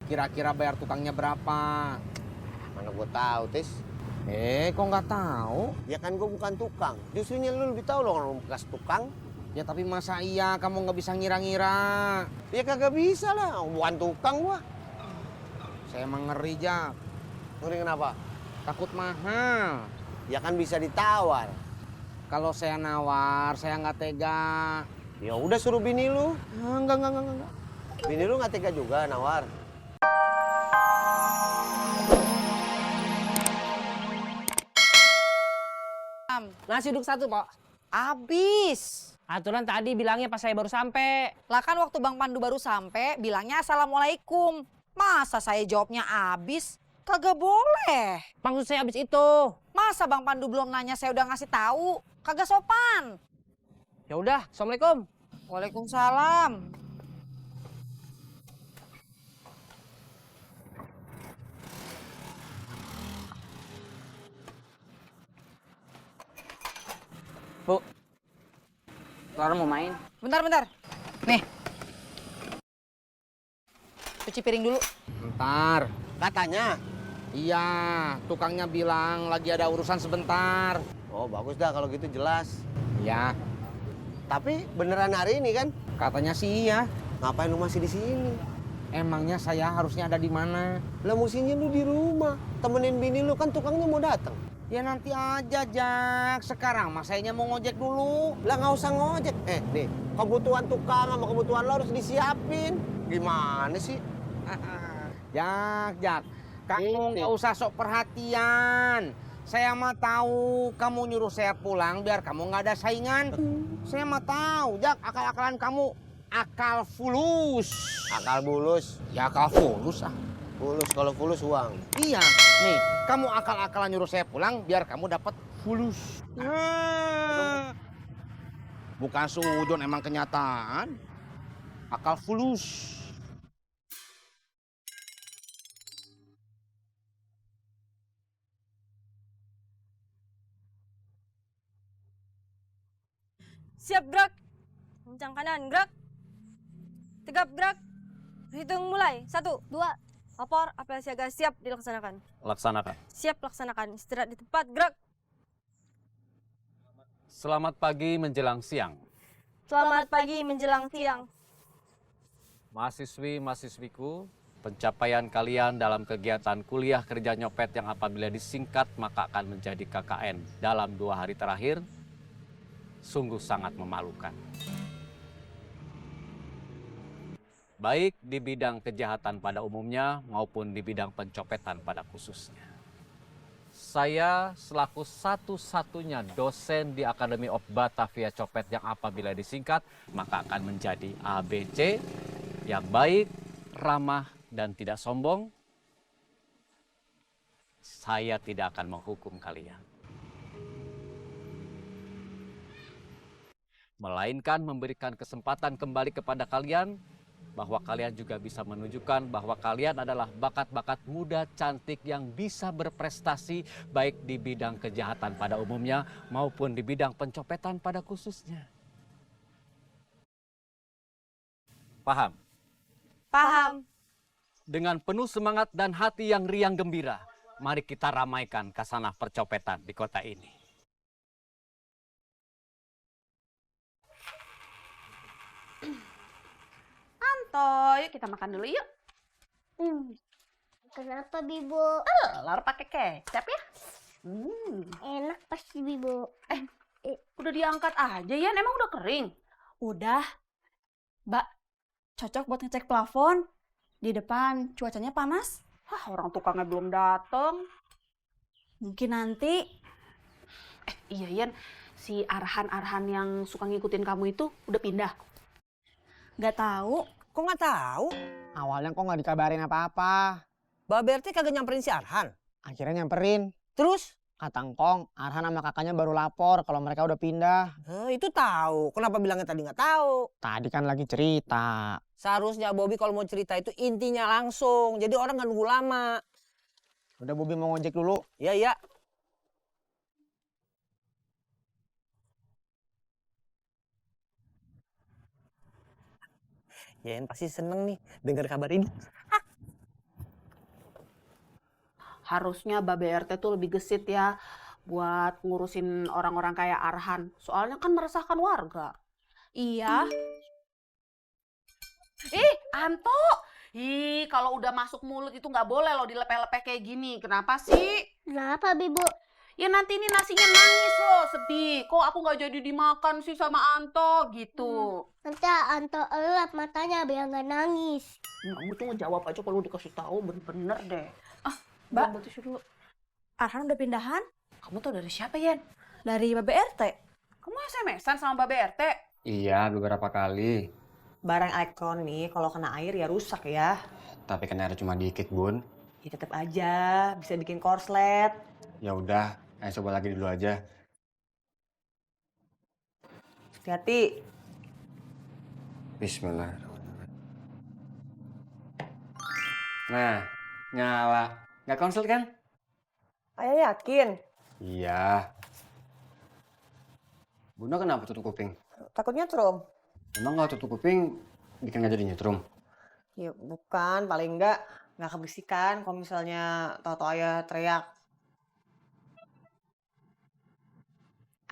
Kira-kira bayar tukangnya berapa? Mana gue tahu, Tis. Kok nggak tahu? Ya kan gue bukan tukang. Justrunya lu lebih tahu loh orang bekas tukang. Ya tapi masa iya kamu nggak bisa ngira-ngira? Ya kagak bisa lah, bukan tukang gua. Saya emang ngeri, Jak. Ngeri kenapa? Takut mahal. Ya kan bisa ditawar. Kalau saya nawar, saya nggak tega. Ya udah suruh bini lu. Enggak. Bini lu nggak tega juga nawar. Nasi uduk satu, Pak. Abis. Aturan tadi bilangnya pas saya baru sampai. Lah kan waktu Bang Pandu baru sampai bilangnya assalamualaikum. Masa saya jawabnya abis? Kagak boleh. Maksud saya habis itu. Masa Bang Pandu belum nanya saya udah ngasih tahu? Kagak sopan. Ya udah, assalamualaikum. Waalaikumsalam. Bu, Clara mau main? Bentar. Nih. Cuci piring dulu. Bentar. Katanya. Iya, tukangnya bilang lagi ada urusan sebentar. Oh bagus dah kalau gitu jelas. Ya, Tapi beneran hari ini kan? katanya sih iya. Ngapain lu masih di sini? Emangnya saya harusnya ada di mana? Lah mestinya lu di rumah. Temenin bini lu kan tukangnya mau datang. Ya nanti aja, Jak. Sekarang mas sayanya mau ngojek dulu. Lah nggak usah ngojek. Nih, kebutuhan tukang sama kebutuhan lo harus disiapin. Gimana sih? Jak. Kamu nggak usah sok perhatian. Saya mah tahu kamu nyuruh saya pulang biar kamu nggak ada saingan. Saya mah tahu, Jak, akal-akalan kamu akal fulus. Akal bulus. Ya akal fulus ah. Fulus, kalau fulus uang. Iya, nih kamu akal-akalan nyuruh saya pulang biar kamu dapat fulus. Bukan sujon, emang kenyataan. Akal fulus. Siap gerak. Kencang kanan gerak. Tegap gerak. Hitung mulai. 1, 2. Lapor, apel siaga siap dilaksanakan. Laksanakan. Siap laksanakan. Istirahat di tempat gerak. Selamat pagi menjelang siang. Selamat pagi menjelang siang. Mahasiswi-mahasiswiku, pencapaian kalian dalam kegiatan kuliah kerja nyopet yang apabila disingkat maka akan menjadi KKN dalam 2 hari terakhir sungguh sangat memalukan. Baik di bidang kejahatan pada umumnya maupun di bidang pencopetan pada khususnya. Saya selaku satu-satunya dosen di Academy of Batavia Copet yang apabila disingkat maka akan menjadi ABC yang baik, ramah, dan tidak sombong. Saya tidak akan menghukum kalian. Melainkan memberikan kesempatan kembali kepada kalian bahwa kalian juga bisa menunjukkan bahwa kalian adalah bakat-bakat muda cantik yang bisa berprestasi baik di bidang kejahatan pada umumnya maupun di bidang pencopetan pada khususnya. Paham? Paham. Dengan penuh semangat dan hati yang riang gembira, mari kita ramaikan kasanah percopetan di kota ini. Anto, yuk kita makan dulu yuk. Kenapa, Bibo? Telur pakai kecap ya. Enak pasti, Bibo. Udah diangkat aja ya, emang udah kering? Udah. Mbak, cocok buat ngecek plafon. Di depan cuacanya panas. Wah, orang tukangnya belum datang. Mungkin nanti. Iya, Yan, si Arhan yang suka ngikutin kamu itu udah pindah. Nggak tahu. Kok nggak tahu? Awalnya kok nggak dikabarin apa-apa. Mbak Berti kagak nyamperin si Arhan. Akhirnya nyamperin. Terus? Kata Ngkong, Arhan sama kakaknya baru lapor kalau mereka udah pindah. Itu tahu. Kenapa bilangnya tadi nggak tahu? Tadi kan lagi cerita. Seharusnya Bobby kalau mau cerita itu intinya langsung. Jadi orang nggak nunggu lama. Udah Bobi mau ngojek dulu. Iya, iya. Yen pasti seneng nih dengar kabar ini. Harusnya Babe RT tuh lebih gesit ya buat ngurusin orang-orang kayak Arhan. Soalnya kan meresahkan warga. Iya. Ih, Anto! Ih, kalau udah masuk mulut itu nggak boleh loh dilepeh-lepeh kayak gini. Kenapa sih? Kenapa, Bibu? Ya nanti ini nasinya nangis loh, sedih. Kok aku nggak jadi dimakan sih sama Anto gitu. Nanti Anto elap matanya biar nggak nangis. Kamu tuh ngejawab aja kalau dikasih tahu bener-bener deh. Mbak. Buat tisu dulu. Arhan udah pindahan Kamu tuh dari siapa, Yan? dari Babe RT. Kamu SMS-an sama Babe RT? Iya, beberapa kali. Barang elektronik kalau kena air ya rusak ya. Tapi kan air cuma dikit, Bun. Ya tetap aja bisa bikin korslet. Ya udah, ayo coba lagi dulu aja. Hati-hati. Bismillahirrahmanirrahim. Nah, nyala. Nggak konslet kan? Ayah yakin? Iya. Bunda kenapa tutup kuping? Takutnya nyetrum. Emang nggak tutup kuping bikin nggak jadi nyetrum? Ya bukan, paling enggak nggak kebisikan kalau misalnya tahu-tahu ayah teriak.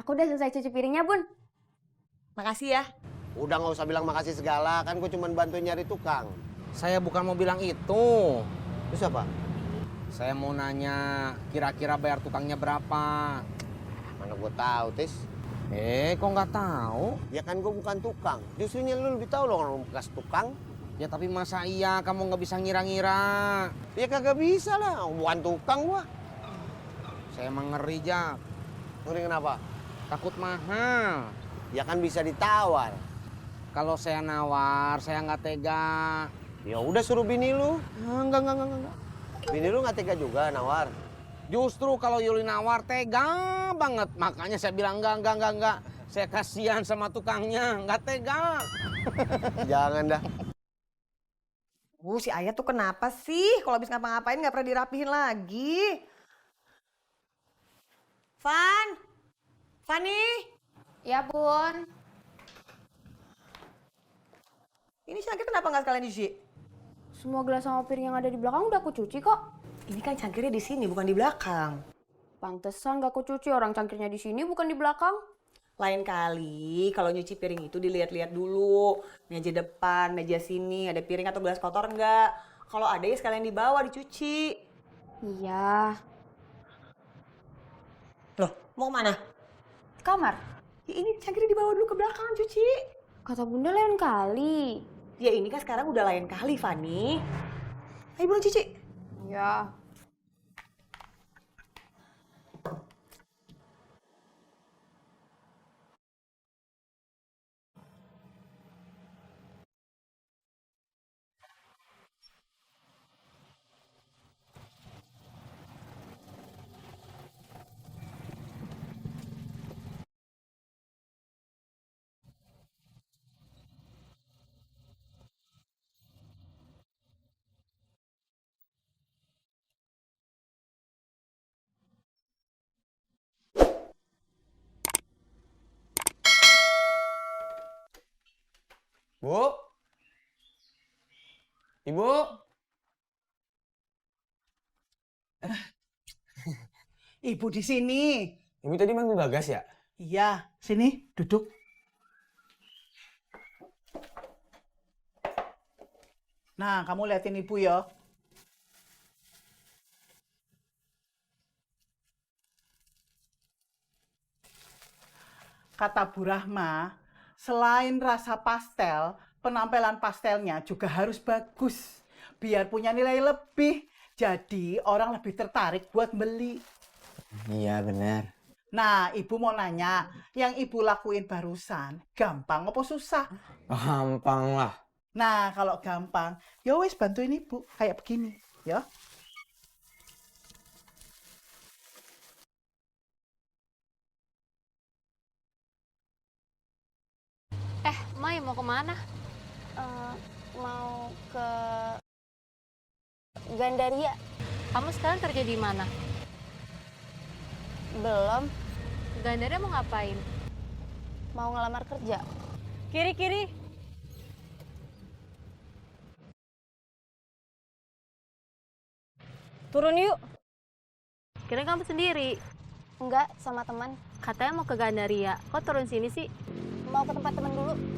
Aku udah selesai cuci piringnya, Bun. Makasih ya. Udah nggak usah bilang makasih segala, kan gue cuma bantuin nyari tukang. Saya bukan mau bilang itu. Terus apa? Saya mau nanya, kira-kira bayar tukangnya berapa? Mana gue tahu, Tis. Kok nggak tahu? Ya kan gue bukan tukang. Justrunya lu lebih tahu loh orang bekas tukang. Ya tapi masa iya kamu nggak bisa ngira-ngira? Ya kagak bisa lah, bukan tukang gua. Saya emang ngeri, Jak. Ngeri kenapa? Takut mahal. Ya kan bisa ditawar. Kalau saya nawar, saya nggak tega. Ya udah suruh bini lu. Enggak. Bini lu nggak tega juga nawar. Justru kalau Yuli nawar tega banget. Makanya saya bilang enggak. Saya kasihan sama tukangnya, nggak tega. Jangan dah. Si ayah tuh kenapa sih? Kalau habis ngapa-ngapain nggak pernah dirapihin lagi. Fani? Ya, Bun. Ini cangkir kenapa nggak sekalian dicuci? Semua gelas sama piring yang ada di belakang udah aku cuci kok. Ini kan cangkirnya di sini, bukan di belakang. Pantesan gak aku cuci, orang cangkirnya di sini bukan di belakang. Lain kali kalau nyuci piring itu dilihat-lihat dulu. Meja depan, meja sini, ada piring atau gelas kotor enggak. Kalau ada ya sekalian dibawa dicuci. Iya. Loh, mau kemana? Kamar. Ya ini cangkirnya dibawa dulu ke belakang cuci. Kata Bunda lain kali. Ya ini kan sekarang udah lain kali, Fani. Ayo belum cuci. Ya. Bu? Ibu? Ibu di sini. Ibu tadi manggil Bagas ya? Iya, sini duduk. Nah, kamu liatin ibu ya. Kata Bu Rahma, selain rasa pastel, penampilan pastelnya juga harus bagus. Biar punya nilai lebih. Jadi orang lebih tertarik buat beli. Iya benar. Nah, ibu mau nanya, yang ibu lakuin barusan, gampang apa susah? Gampang lah. Nah, kalau gampang, ya wis bantuin ibu, kayak begini, ya. Mai mau kemana? Mau ke Gandaria. Kamu sekarang kerja di mana? Belum, Gandaria mau ngapain? mau ngelamar kerja. Kiri. Turun yuk. Kira kamu sendiri. Enggak, sama teman. Katanya mau ke Gandaria. Kok turun sini sih? Mau ke tempat teman dulu.